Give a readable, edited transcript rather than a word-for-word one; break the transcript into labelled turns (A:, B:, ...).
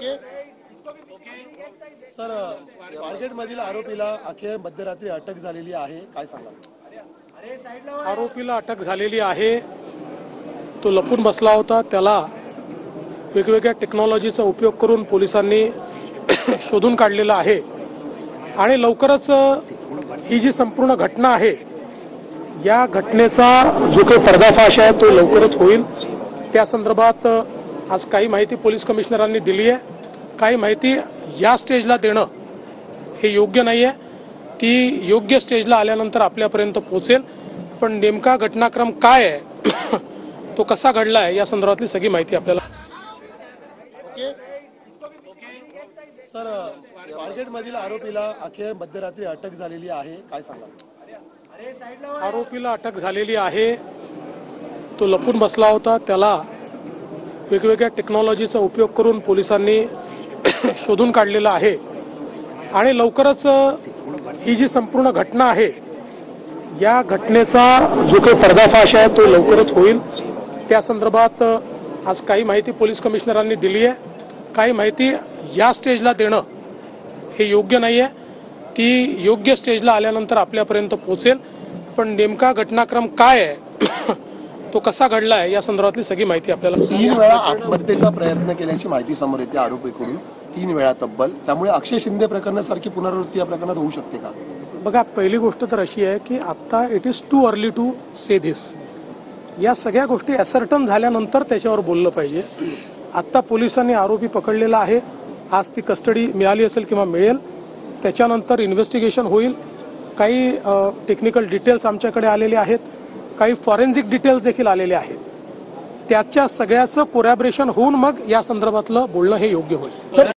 A: Okay sir, Swargate मधील आरोपीला अखेर मध्यरात्री अटक झालेली आहे, काय सांगाल?
B: आरोपीला अटक झालेली आहे. तो लपून बसला होता. त्याला वेगवेगळ्या टेक्नॉलॉजीचा उपयोग करून पोलिसांनी शोधून काढलेला आहे आणि लवकरच ही जी संपूर्ण घटना आहे या घटनेचा जो काही पर्दाफाश आहे तो लवकरच होईल. त्या संदर्भात आज काही माहिती पोलीस कमिशनरांनी दिली आहे. काही माहिती या स्टेजला देणं हे योग्य नाही आहे. ती योग्य स्टेजला आल्यानंतर आपल्यापर्यंत पोहोचेल. पण नेमका घटनाक्रम काय आहे तो कसा घडला आहे या संदर्भातली सगळी माहिती आपल्याला.
A: ओके सर, स्वारगेट मधील आरोपीला अखेर मध्यरात्री अटक झालेली आहे, काय सांगाल?
B: आरोपीला अटक झालेली आहे. तो लपून बसला होता. त्याला वेगवेगळ्या टेक्नॉलॉजीचा उपयोग करून पोलिसांनी शोधून काढलेला आहे आणि लवकरच ही जी संपूर्ण घटना आहे या घटनेचा जो काही पर्दाफाश आहे तो लवकरच होईल. त्या संदर्भात आज काही माहिती पोलीस कमिशनरांनी दिली आहे. काही माहिती या स्टेजला देणं हे योग्य नाही आहे. ती योग्य स्टेजला आल्यानंतर आपल्यापर्यंत पोहोचेल. पण नेमका घटनाक्रम काय आहे तो कसा घडला आहे या संदर्भातली सगळी माहिती आपल्याला.
A: 3 वेळा आत्महत्येचा प्रयत्न केल्याची माहिती समोर येते आरोपीकडून, 3 वेळा तब्बल. त्यामुळे अक्षय शिंदे प्रकरणासारखी पुनरावृत्ती या प्रकरणात होऊ शकते का?
B: बघा, पहिली गोष्ट तर अशी आहे की आता it is too early to say this. या सगळ्या गोष्टी असर्टन झाल्यानंतर त्याच्यावर बोललं पाहिजे. आत्ता पोलिसांनी आरोपी पकडलेला आहे. आज ती कस्टडी मिळाली असेल किंवा मिळेल. त्याच्यानंतर इन्व्हेस्टिगेशन होईल. काही टेक्निकल डिटेल्स आमच्याकडे आलेले आहेत. काही फॉरेन्सिक डिटेल्स देखील आलेले आहेत. त्याच्या सगळ्याचं कोरॅबरेशन होऊन मग या संदर्भातलं बोलणं हे योग्य होईल.